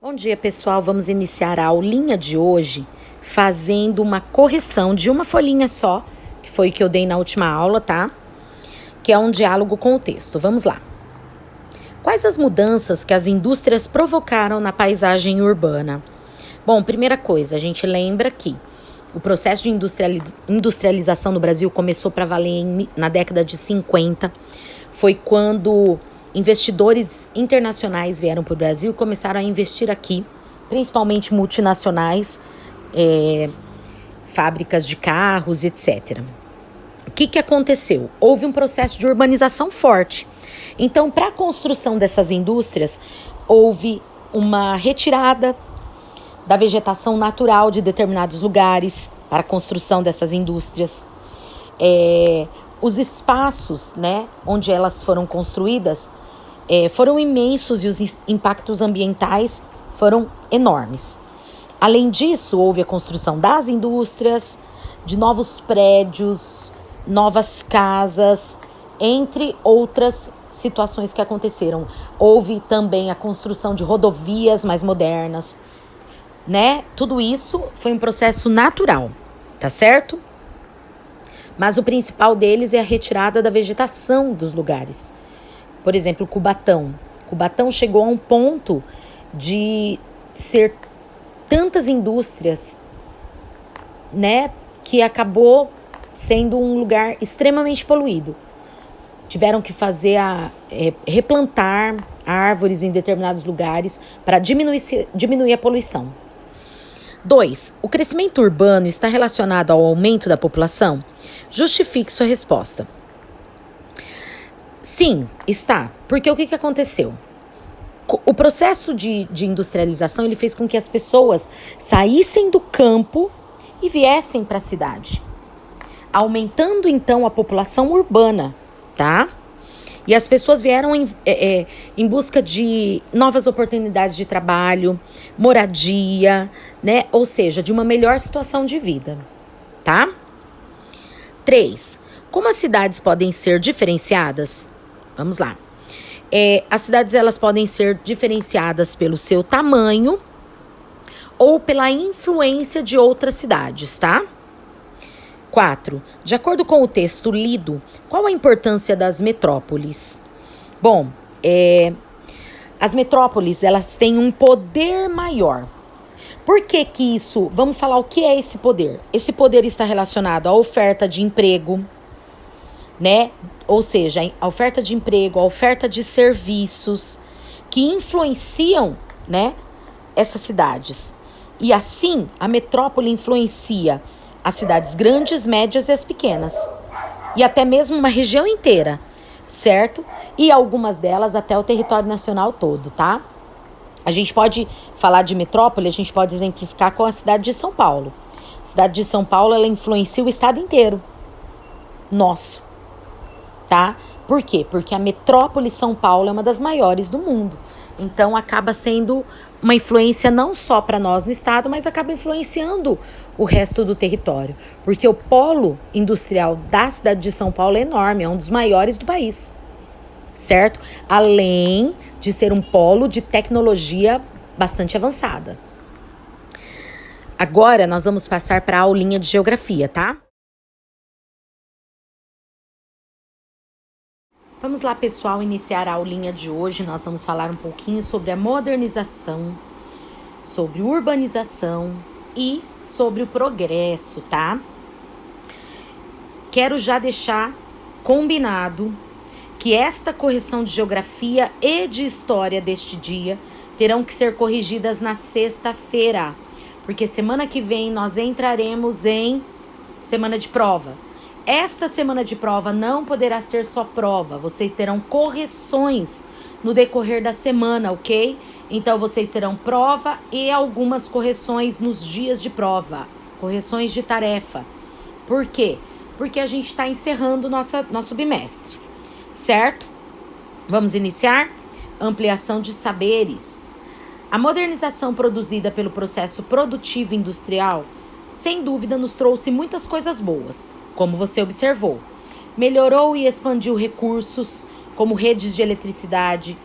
Bom dia, pessoal. Vamos iniciar a aulinha de hoje fazendo uma correção de uma folhinha só, que foi o que eu dei na última aula, tá? Que é um diálogo com o texto. Vamos lá. Quais as mudanças que as indústrias provocaram na paisagem urbana? Bom, primeira coisa, a gente lembra que o processo de industrialização no Brasil começou para valer na década de 50. Foi quando investidores internacionais vieram para o Brasil e começaram a investir aqui, principalmente multinacionais, fábricas de carros, etc. O que aconteceu? Houve um processo de urbanização forte. Então, para a construção dessas indústrias, houve uma retirada da vegetação natural de determinados lugares para a construção dessas indústrias. Os espaços, onde elas foram construídas foram imensos e os impactos ambientais foram enormes. Além disso, houve a construção das indústrias, de novos prédios, novas casas, entre outras situações que aconteceram. Houve também a construção de rodovias mais modernas, Tudo isso foi um processo natural, tá certo? Mas o principal deles é a retirada da vegetação dos lugares. Por exemplo, Cubatão. Cubatão chegou a um ponto de ser tantas indústrias, que acabou sendo um lugar extremamente poluído. Tiveram que replantar árvores em determinados lugares para diminuir a poluição. 2. O crescimento urbano está relacionado ao aumento da população? Justifique sua resposta. Sim, está. Porque o que aconteceu? O processo de industrialização ele fez com que as pessoas saíssem do campo e viessem para a cidade, aumentando então a população urbana, tá? E as pessoas vieram em busca de novas oportunidades de trabalho, moradia, Ou seja, de uma melhor situação de vida, tá? 3. Como as cidades podem ser diferenciadas? Vamos lá. As cidades elas podem ser diferenciadas pelo seu tamanho ou pela influência de outras cidades, tá? 4. De acordo com o texto lido, qual a importância das metrópoles? Bom, as metrópoles elas têm um poder maior. Por que isso? Vamos falar o que é esse poder. Esse poder está relacionado à oferta de emprego, Ou seja, a oferta de emprego, a oferta de serviços que influenciam, essas cidades. E assim, a metrópole influencia as cidades grandes, médias e as pequenas. E até mesmo uma região inteira, certo? E algumas delas até o território nacional todo, tá? A gente pode falar de metrópole, a gente pode exemplificar com a cidade de São Paulo. A cidade de São Paulo, ela influencia o estado inteiro. Nosso. Tá? Por quê? Porque a metrópole São Paulo é uma das maiores do mundo. Então, acaba sendo uma influência não só para nós no estado, mas acaba influenciando o resto do território. Porque o polo industrial da cidade de São Paulo é enorme, é um dos maiores do país. Certo? Além de ser um polo de tecnologia bastante avançada. Agora, nós vamos passar para a aulinha de geografia, tá? Vamos lá, pessoal, iniciar a aulinha de hoje. Nós vamos falar um pouquinho sobre a modernização, sobre urbanização e sobre o progresso, tá? Quero já deixar combinado que esta correção de geografia e de história deste dia terão que ser corrigidas na sexta-feira, porque semana que vem nós entraremos em semana de prova. Esta semana de prova não poderá ser só prova, vocês terão correções no decorrer da semana, ok? Então, vocês terão prova e algumas correções nos dias de prova, correções de tarefa. Por quê? Porque a gente está encerrando nosso bimestre, certo? Vamos iniciar? Ampliação de saberes. A modernização produzida pelo processo produtivo industrial, sem dúvida, nos trouxe muitas coisas boas. Como você observou, melhorou e expandiu recursos como redes de eletricidade,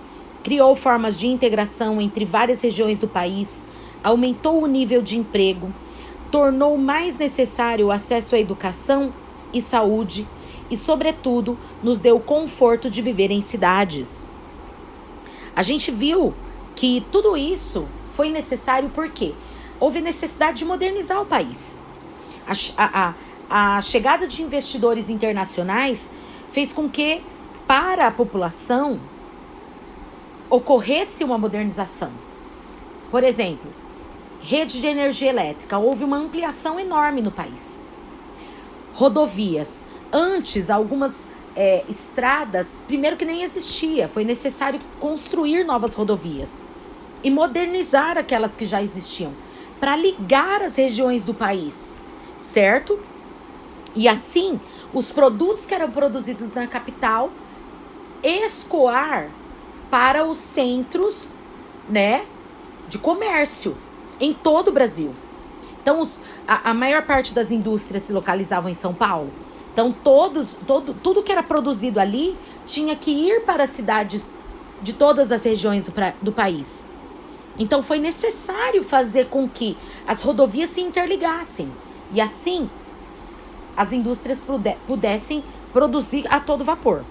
criou formas de integração entre várias regiões do país, aumentou o nível de emprego, tornou mais necessário o acesso à educação e saúde e, sobretudo, nos deu o conforto de viver em cidades. A gente viu que tudo isso foi necessário porque houve necessidade de modernizar o país. A chegada de investidores internacionais fez com que, para a população, ocorresse uma modernização. Por exemplo, rede de energia elétrica. Houve uma ampliação enorme no país. Rodovias. Antes, algumas estradas, primeiro que nem existia, foi necessário construir novas rodovias e modernizar aquelas que já existiam, para ligar as regiões do país, certo? E assim, os produtos que eram produzidos na capital escoar para os centros, né, de comércio em todo o Brasil. Então, a maior parte das indústrias se localizavam em São Paulo. Então, tudo que era produzido ali tinha que ir para cidades de todas as regiões do país. Então, foi necessário fazer com que as rodovias se interligassem. E assim, as indústrias pudessem produzir a todo vapor.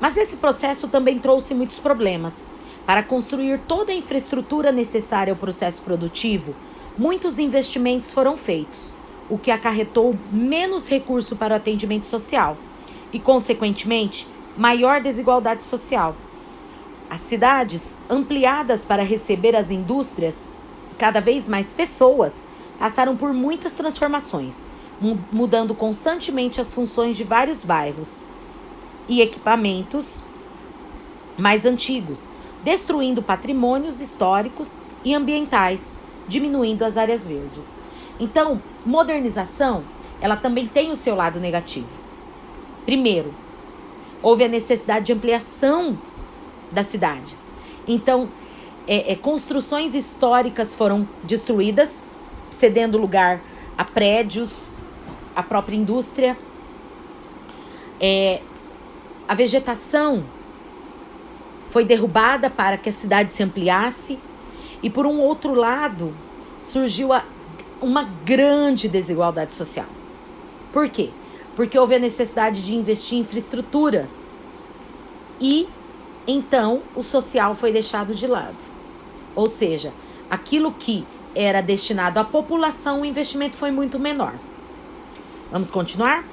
Mas esse processo também trouxe muitos problemas. Para construir toda a infraestrutura necessária ao processo produtivo, muitos investimentos foram feitos, o que acarretou menos recurso para o atendimento social e, consequentemente, maior desigualdade social. As cidades, ampliadas para receber as indústrias, cada vez mais pessoas, passaram por muitas transformações, mudando constantemente as funções de vários bairros e equipamentos mais antigos, destruindo patrimônios históricos e ambientais, diminuindo as áreas verdes. Então, modernização, ela também tem o seu lado negativo. Primeiro, houve a necessidade de ampliação das cidades. Então, construções históricas foram destruídas, cedendo lugar a prédios, a própria indústria. A vegetação foi derrubada para que a cidade se ampliasse. E, por um outro lado, surgiu uma grande desigualdade social. Por quê? Porque houve a necessidade de investir em infraestrutura. E, então, o social foi deixado de lado. Ou seja, aquilo que era destinado à população, o investimento foi muito menor. Vamos continuar?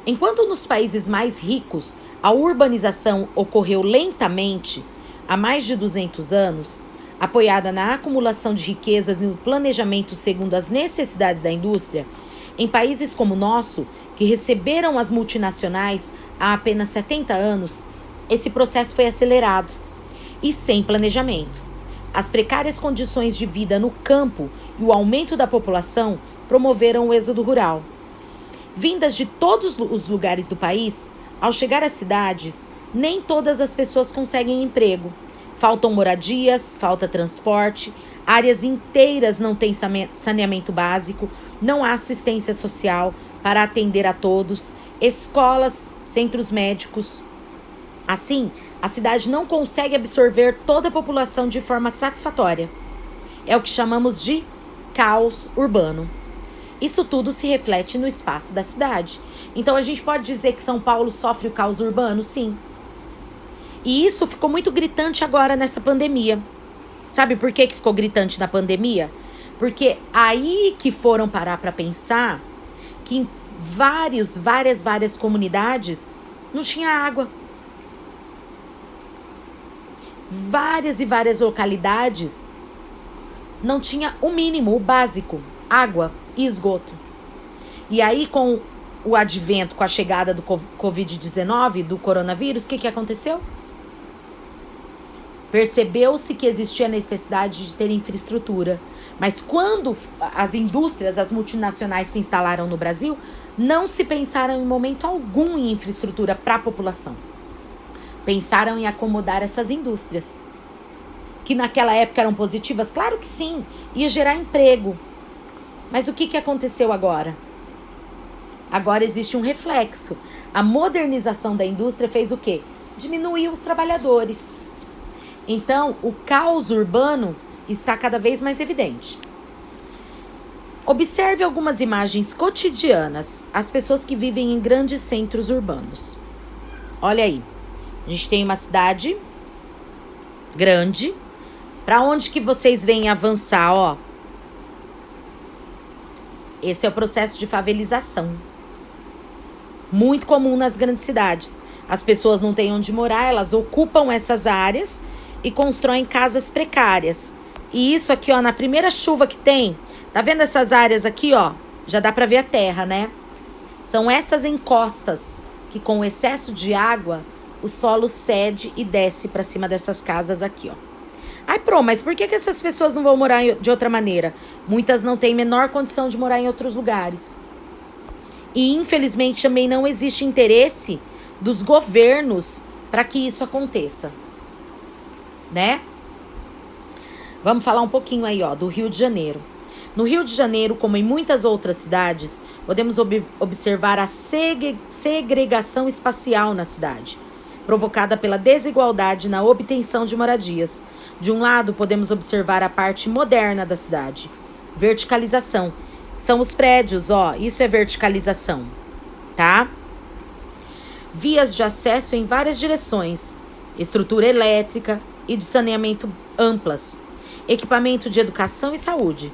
Enquanto nos países mais ricos a urbanização ocorreu lentamente, há mais de 200 anos, apoiada na acumulação de riquezas e no planejamento segundo as necessidades da indústria, em países como o nosso, que receberam as multinacionais há apenas 70 anos, esse processo foi acelerado e sem planejamento. As precárias condições de vida no campo e o aumento da população promoveram o êxodo rural. Vindas de todos os lugares do país, ao chegar às cidades, nem todas as pessoas conseguem emprego. Faltam moradias, falta transporte, áreas inteiras não têm saneamento básico, não há assistência social para atender a todos, escolas, centros médicos. Assim, a cidade não consegue absorver toda a população de forma satisfatória. É o que chamamos de caos urbano. Isso tudo se reflete no espaço da cidade. Então, a gente pode dizer que São Paulo sofre o caos urbano? Sim. E isso ficou muito gritante agora nessa pandemia. Sabe por que ficou gritante na pandemia? Porque aí que foram parar para pensar que em várias comunidades não tinha água. Várias e várias localidades não tinha o mínimo, o básico, água e esgoto. E aí, com o advento, com a chegada do Covid-19, do coronavírus, o que aconteceu? Percebeu-se que existia a necessidade de ter infraestrutura. Mas quando as indústrias, as multinacionais se instalaram no Brasil, não se pensaram em momento algum em infraestrutura para a população. Pensaram em acomodar essas indústrias. Que naquela época eram positivas? Claro que sim, ia gerar emprego. Mas o que aconteceu agora? Agora existe um reflexo. A modernização da indústria fez o quê? diminuir os trabalhadores. Então, o caos urbano está cada vez mais evidente. Observe algumas imagens cotidianas, as pessoas que vivem em grandes centros urbanos. Olha aí, a gente tem uma cidade grande. Para onde que vocês vêm avançar, ó? Esse é o processo de favelização. Muito comum nas grandes cidades. As pessoas não têm onde morar, elas ocupam essas áreas e constroem casas precárias. E isso aqui, ó, na primeira chuva que tem, tá vendo essas áreas aqui, ó? Já dá pra ver a terra, né? São essas encostas que, com o excesso de água, o solo cede e desce pra cima dessas casas aqui, ó. Ai, mas por que essas pessoas não vão morar de outra maneira? Muitas não têm menor condição de morar em outros lugares. E, infelizmente, também não existe interesse dos governos para que isso aconteça, né? Vamos falar um pouquinho aí, ó, do Rio de Janeiro. No Rio de Janeiro, como em muitas outras cidades, podemos observar a segregação espacial na cidade, provocada pela desigualdade na obtenção de moradias. De um lado, podemos observar a parte moderna da cidade. Verticalização. São os prédios, ó, isso é verticalização, tá? Vias de acesso em várias direções, estrutura elétrica e de saneamento amplas, equipamento de educação e saúde.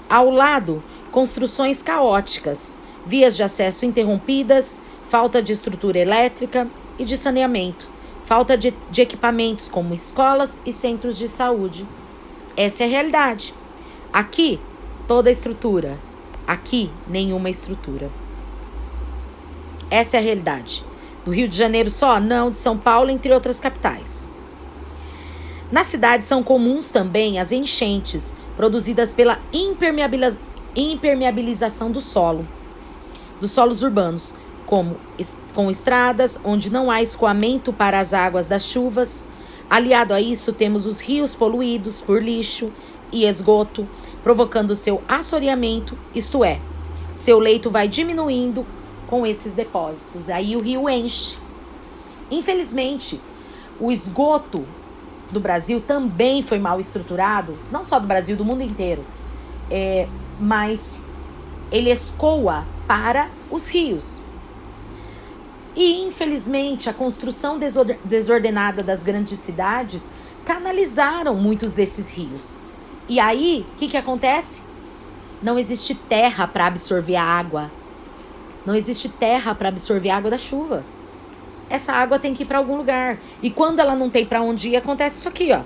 Ao lado, construções caóticas, vias de acesso interrompidas, falta de estrutura elétrica e de saneamento, falta de equipamentos como escolas e centros de saúde. Essa é a realidade. Aqui, toda a estrutura. Aqui, nenhuma estrutura. Essa é a realidade. Do Rio de Janeiro só? Não, de São Paulo, entre outras capitais. Na cidade são comuns também as enchentes, produzidas pela impermeabilização do solo, dos solos urbanos, com estradas onde não há escoamento para as águas das chuvas. Aliado a isso, temos os rios poluídos por lixo e esgoto, provocando seu assoreamento, isto é, seu leito vai diminuindo com esses depósitos. Aí o rio enche. Infelizmente, o esgoto do Brasil também foi mal estruturado, não só do Brasil, do mundo inteiro, mas ele escoa para os rios. E, infelizmente, a construção desordenada das grandes cidades canalizaram muitos desses rios. E aí, o que acontece? Não existe terra para absorver a água. Não existe terra para absorver a água da chuva. Essa água tem que ir para algum lugar. E quando ela não tem para onde ir, acontece isso aqui, ó.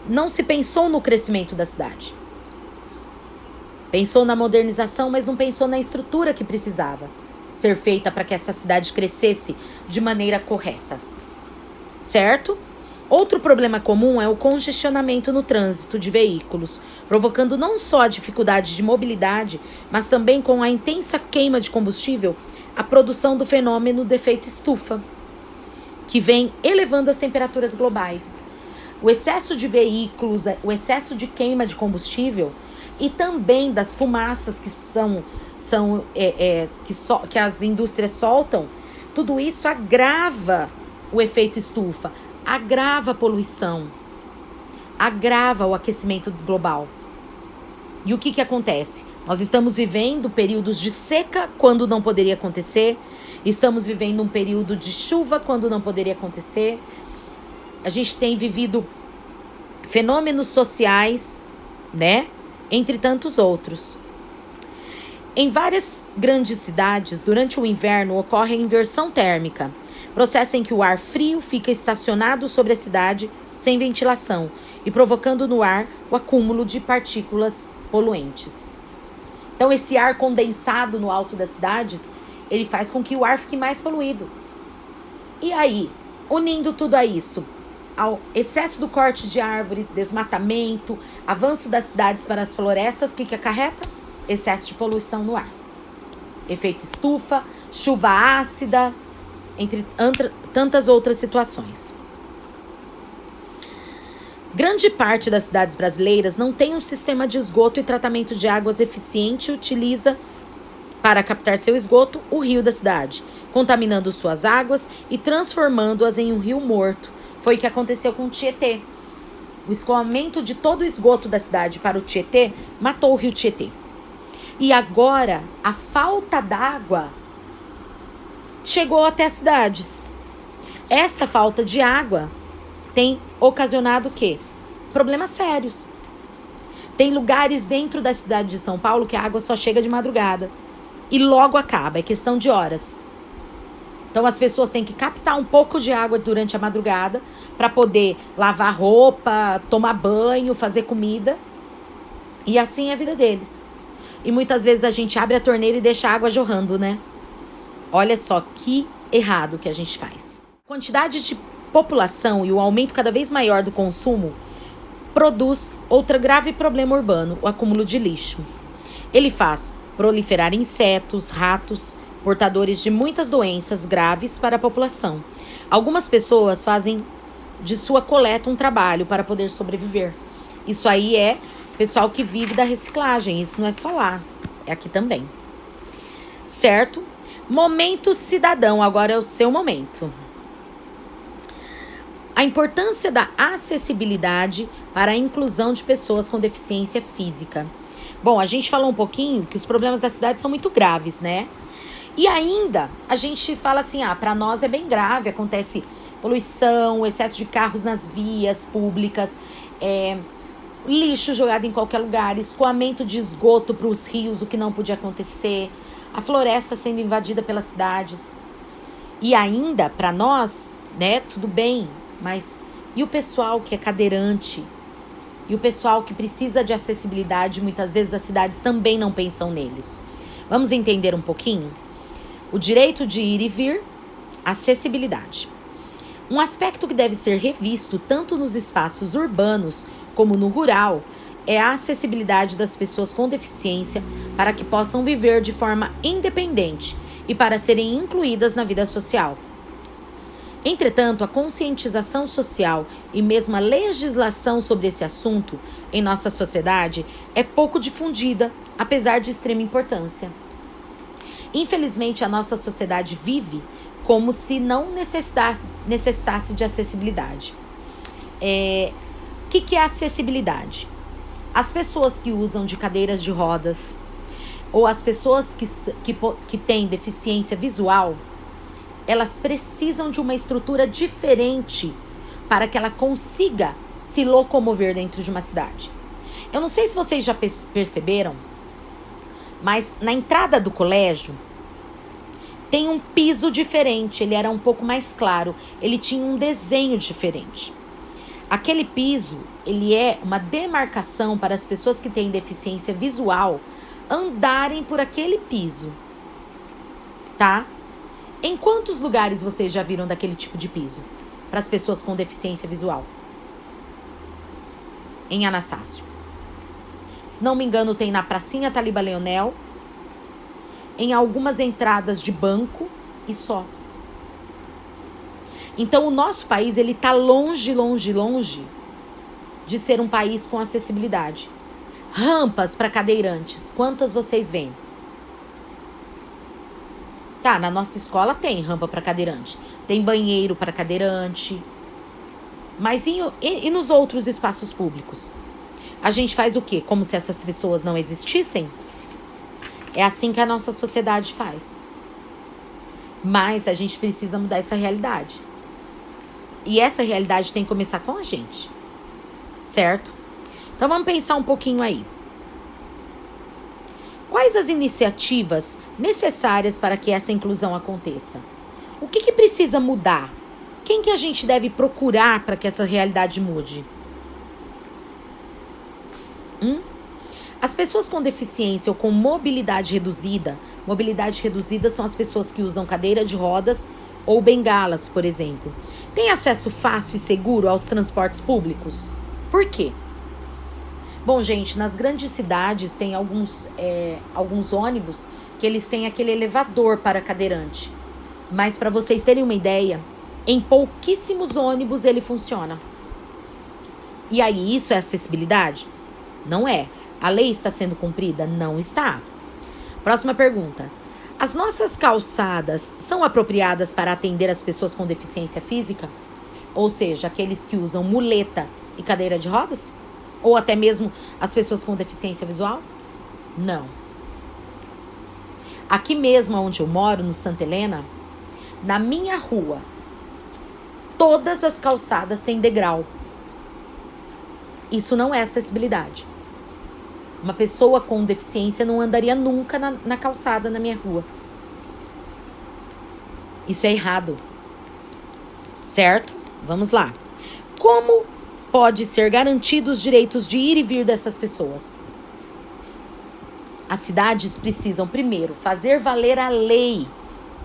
Não se pensou no crescimento da cidade. Pensou na modernização, mas não pensou na estrutura que precisava ser feita para que essa cidade crescesse de maneira correta. Certo? Outro problema comum é o congestionamento no trânsito de veículos, provocando não só a dificuldade de mobilidade, mas também com a intensa queima de combustível, a produção do fenômeno do efeito estufa, que vem elevando as temperaturas globais. O excesso de veículos, o excesso de queima de combustível e também das fumaças que as indústrias soltam, tudo isso agrava o efeito estufa, agrava a poluição, agrava o aquecimento global. E o que acontece? Nós estamos vivendo períodos de seca quando não poderia acontecer, estamos vivendo um período de chuva quando não poderia acontecer, a gente tem vivido fenômenos sociais, né? Entre tantos outros. Em várias grandes cidades, durante o inverno, ocorre a inversão térmica, processo em que o ar frio fica estacionado sobre a cidade sem ventilação e provocando no ar o acúmulo de partículas poluentes. Então, esse ar condensado no alto das cidades, ele faz com que o ar fique mais poluído. E aí, unindo tudo a isso, ao excesso do corte de árvores, desmatamento, avanço das cidades para as florestas, o que acarreta? Excesso de poluição no ar. Efeito estufa, chuva ácida, entre tantas outras situações. Grande parte das cidades brasileiras não tem um sistema de esgoto e tratamento de águas eficiente e utiliza para captar seu esgoto, o rio da cidade, contaminando suas águas e transformando-as em um rio morto. Foi o que aconteceu com o Tietê. O escoamento de todo o esgoto da cidade para o Tietê matou o rio Tietê. E agora, a falta d'água chegou até as cidades. Essa falta de água tem ocasionado o quê? Problemas sérios. Tem lugares dentro da cidade de São Paulo que a água só chega de madrugada. E logo acaba, é questão de horas. Então as pessoas têm que captar um pouco de água durante a madrugada para poder lavar roupa, tomar banho, fazer comida. E assim é a vida deles. E muitas vezes a gente abre a torneira e deixa a água jorrando, né? Olha só que errado que a gente faz. A quantidade de população e o aumento cada vez maior do consumo produz outro grave problema urbano, o acúmulo de lixo. Ele faz proliferar insetos, ratos, portadores de muitas doenças graves para a população. Algumas pessoas fazem de sua coleta um trabalho para poder sobreviver. Isso aí é pessoal que vive da reciclagem, isso não é só lá, é aqui também. Certo? Momento cidadão, agora é o seu momento. A importância da acessibilidade para a inclusão de pessoas com deficiência física. Bom, a gente falou um pouquinho que os problemas da cidade são muito graves, né? E ainda a gente fala assim, para nós é bem grave, acontece poluição, excesso de carros nas vias públicas, lixo jogado em qualquer lugar, escoamento de esgoto para os rios, o que não podia acontecer, a floresta sendo invadida pelas cidades. E ainda, para nós, né, tudo bem, mas e o pessoal que é cadeirante? E o pessoal que precisa de acessibilidade, muitas vezes as cidades também não pensam neles. Vamos entender um pouquinho? O direito de ir e vir, acessibilidade. Um aspecto que deve ser revisto tanto nos espaços urbanos como no rural é a acessibilidade das pessoas com deficiência para que possam viver de forma independente e para serem incluídas na vida social. Entretanto, a conscientização social e mesmo a legislação sobre esse assunto em nossa sociedade é pouco difundida, apesar de extrema importância. Infelizmente, a nossa sociedade vive como se não necessitasse de acessibilidade. O que é acessibilidade? As pessoas que usam de cadeiras de rodas ou as pessoas que têm deficiência visual, elas precisam de uma estrutura diferente para que ela consiga se locomover dentro de uma cidade. Eu não sei se vocês já perceberam, mas na entrada do colégio tem um piso diferente, ele era um pouco mais claro, ele tinha um desenho diferente. Aquele piso, ele é uma demarcação para as pessoas que têm deficiência visual andarem por aquele piso, tá? Em quantos lugares vocês já viram daquele tipo de piso para as pessoas com deficiência visual? Em Anastácio. Se não me engano, tem na Pracinha Taliba Leonel, em algumas entradas de banco e só. Então, o nosso país, ele tá longe, longe, longe de ser um país com acessibilidade. Rampas para cadeirantes, quantas vocês veem? Tá, na nossa escola tem rampa para cadeirante, tem banheiro para cadeirante. Mas e nos outros espaços públicos? A gente faz o quê? Como se essas pessoas não existissem? É assim que a nossa sociedade faz. Mas a gente precisa mudar essa realidade. E essa realidade tem que começar com a gente. Certo? Então vamos pensar um pouquinho aí. Quais as iniciativas necessárias para que essa inclusão aconteça? O que precisa mudar? Quem que a gente deve procurar para que essa realidade mude? As pessoas com deficiência ou com mobilidade reduzida são as pessoas que usam cadeira de rodas ou bengalas, por exemplo. Tem acesso fácil e seguro aos transportes públicos? Por quê? Bom, gente, nas grandes cidades tem alguns ônibus que eles têm aquele elevador para cadeirante. Mas para vocês terem uma ideia, em pouquíssimos ônibus ele funciona. E aí, isso é acessibilidade? Não é. A lei está sendo cumprida? Não está. Próxima pergunta. As nossas calçadas são apropriadas para atender as pessoas com deficiência física? Ou seja, aqueles que usam muleta e cadeira de rodas? Ou até mesmo as pessoas com deficiência visual? Não. Aqui mesmo onde eu moro, no Santa Helena, na minha rua, todas as calçadas têm degrau. Isso não é acessibilidade. Uma pessoa com deficiência não andaria nunca na calçada na minha rua. Isso é errado. Certo? Vamos lá. Como pode ser garantido os direitos de ir e vir dessas pessoas? As cidades precisam, primeiro, fazer valer a lei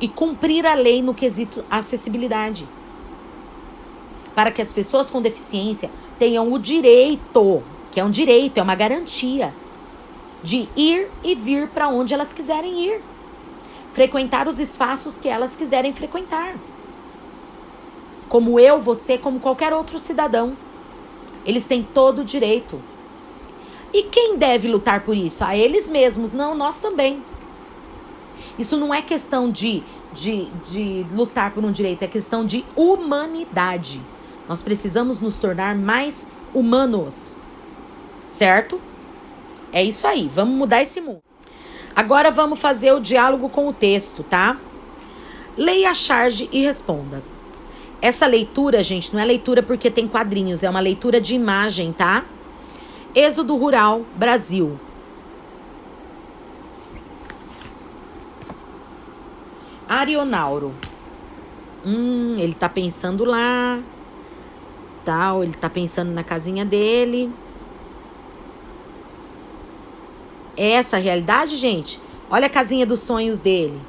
e cumprir a lei no quesito acessibilidade. Para que as pessoas com deficiência tenham o direito, que é um direito, é uma garantia, de ir e vir para onde elas quiserem ir. Frequentar os espaços que elas quiserem frequentar. Como eu, você, como qualquer outro cidadão. Eles têm todo o direito. E quem deve lutar por isso? A eles mesmos. Não, nós também. Isso não é questão de lutar por um direito, é questão de humanidade. Nós precisamos nos tornar mais humanos. Certo? É isso aí, vamos mudar esse mundo. Agora vamos fazer o diálogo com o texto, tá? Leia a charge e responda. Essa leitura, gente, não é leitura porque tem quadrinhos, é uma leitura de imagem, tá? Êxodo Rural, Brasil. Arionauro. Ele tá pensando lá. Tal, ele tá pensando na casinha dele. É essa a realidade, gente? Olha a casinha dos sonhos dele.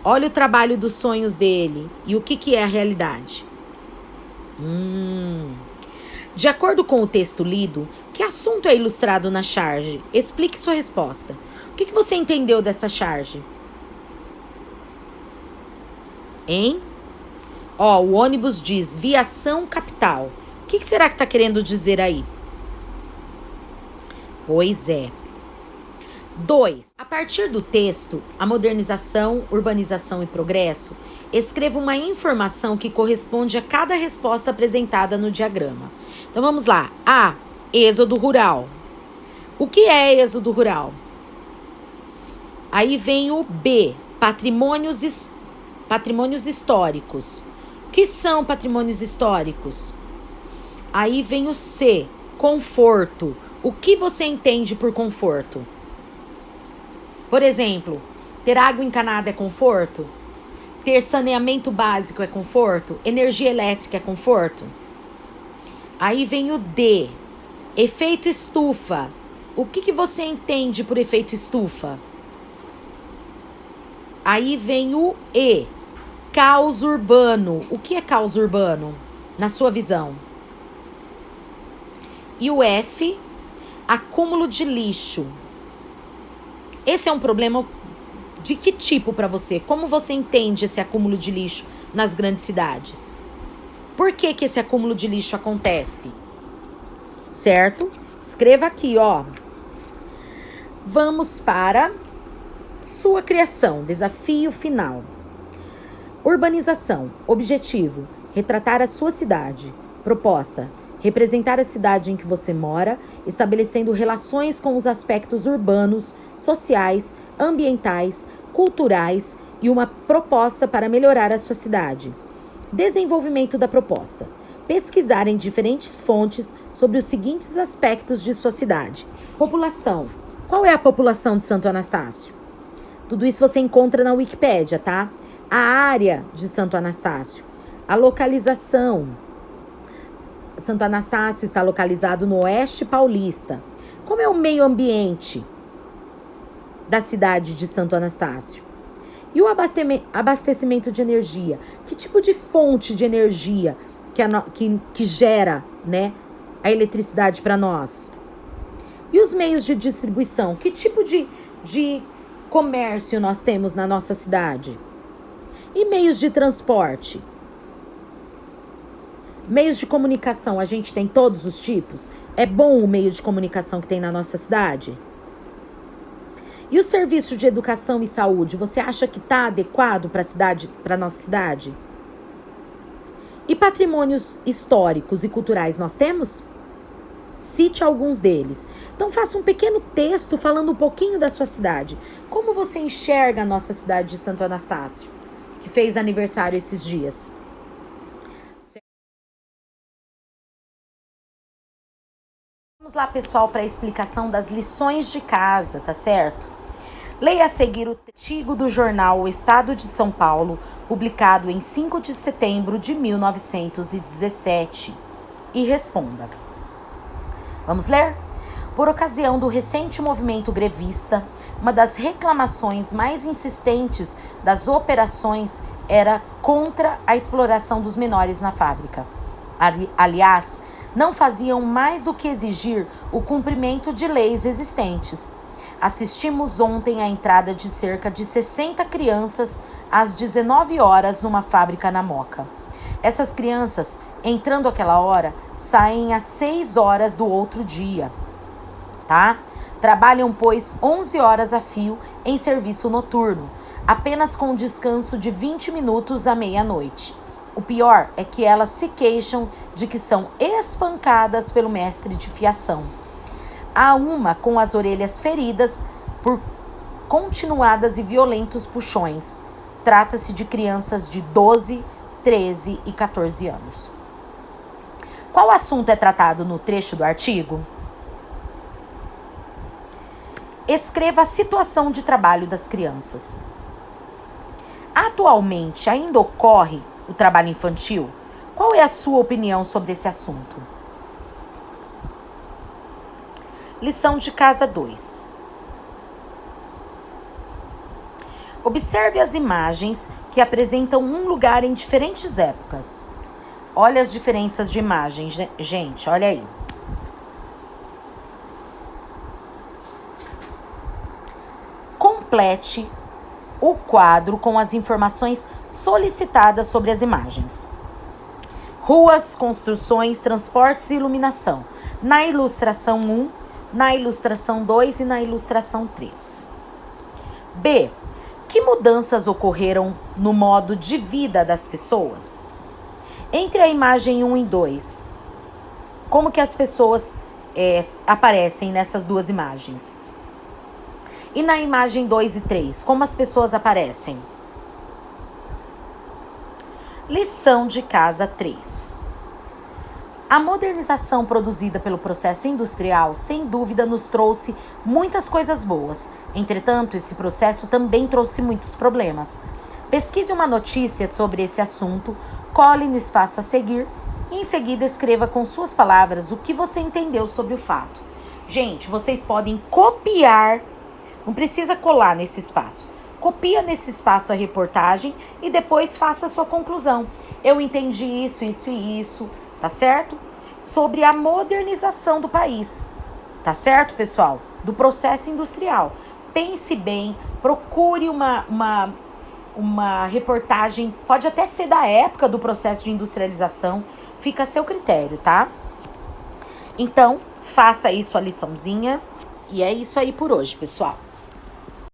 Olha o trabalho dos sonhos dele. E o que é a realidade? De acordo com o texto lido, que assunto é ilustrado na charge? Explique sua resposta. O que você entendeu dessa charge? Hein? Ó, o ônibus diz viação capital. O que será que está querendo dizer aí? Pois é. 2. A partir do texto, a modernização, urbanização e progresso, escreva uma informação que corresponde a cada resposta apresentada no diagrama. Então vamos lá. A. Êxodo rural. O que é êxodo rural? Aí vem o B. Patrimônios históricos. O que são patrimônios históricos? Aí vem o C. Conforto. O que você entende por conforto? Por exemplo, ter água encanada é conforto? Ter saneamento básico é conforto? Energia elétrica é conforto? Aí vem o D. Efeito estufa. O que você entende por efeito estufa? Aí vem o E. Caos urbano. O que é caos urbano, na sua visão? E o F. Acúmulo de lixo. Esse é um problema de que tipo para você? Como você entende esse acúmulo de lixo nas grandes cidades? Por que esse acúmulo de lixo acontece? Certo? Escreva aqui, ó. Vamos para sua criação, desafio final. Urbanização, objetivo, retratar a sua cidade. Proposta, representar a cidade em que você mora, estabelecendo relações com os aspectos urbanos, sociais, ambientais, culturais e uma proposta para melhorar a sua cidade. Desenvolvimento da proposta. Pesquisar em diferentes fontes sobre os seguintes aspectos de sua cidade. População. Qual é a população de Santo Anastácio? Tudo isso você encontra na Wikipédia, tá? A área de Santo Anastácio. A localização. Santo Anastácio está localizado no Oeste Paulista. Como é o meio ambiente da cidade de Santo Anastácio? E o abastecimento de energia? Que tipo de fonte de energia que gera, né, a eletricidade para nós? E os meios de distribuição? Que tipo de comércio nós temos na nossa cidade? E meios de transporte? Meios de comunicação, a gente tem todos os tipos? É bom o meio de comunicação que tem na nossa cidade? E o serviço de educação e saúde, você acha que está adequado para nossa cidade? E patrimônios históricos e culturais nós temos? Cite alguns deles. Então faça um pequeno texto falando um pouquinho da sua cidade. Como você enxerga a nossa cidade de Santo Anastácio, que fez aniversário esses dias? Vamos lá, pessoal, para a explicação das lições de casa, tá certo? Leia a seguir o artigo do jornal O Estado de São Paulo, publicado em 5 de setembro de 1917, e responda. Vamos ler? Por ocasião do recente movimento grevista, uma das reclamações mais insistentes das operações era contra a exploração dos menores na fábrica. Aliás, não faziam mais do que exigir o cumprimento de leis existentes. Assistimos ontem à entrada de cerca de 60 crianças às 19 horas numa fábrica na Moca. Essas crianças, entrando àquela hora, saem às 6 horas do outro dia, tá? Trabalham, pois, 11 horas a fio em serviço noturno, apenas com descanso de 20 minutos à meia-noite. O pior é que elas se queixam de que são espancadas pelo mestre de fiação. Há uma com as orelhas feridas por continuadas e violentos puxões. Trata-se de crianças de 12, 13 e 14 anos. Qual assunto é tratado no trecho do artigo? Escreva a situação de trabalho das crianças. Atualmente ainda ocorre o trabalho infantil? Qual é a sua opinião sobre esse assunto? Lição de casa 2. Observe as imagens que apresentam um lugar em diferentes épocas. Olha as diferenças de imagens, gente, olha aí. Complete o quadro com as informações solicitadas sobre as imagens. Ruas, construções, transportes e iluminação. Na ilustração 1, na ilustração 2 e na ilustração 3. B. Que mudanças ocorreram no modo de vida das pessoas? Entre a imagem 1 e 2, como que as pessoas aparecem nessas duas imagens? E na imagem 2 e 3, como as pessoas aparecem? Lição de casa 3. A modernização produzida pelo processo industrial, sem dúvida, nos trouxe muitas coisas boas. Entretanto, esse processo também trouxe muitos problemas. Pesquise uma notícia sobre esse assunto, cole no espaço a seguir e, em seguida, escreva com suas palavras o que você entendeu sobre o fato. Gente, vocês podem copiar, não precisa colar nesse espaço. Copia nesse espaço a reportagem e depois faça a sua conclusão. Eu entendi isso, isso e isso, tá certo? Sobre a modernização do país, tá certo, pessoal? Do processo industrial. Pense bem, procure uma reportagem, pode até ser da época do processo de industrialização, fica a seu critério, tá? Então, faça aí sua liçãozinha e é isso aí por hoje, pessoal.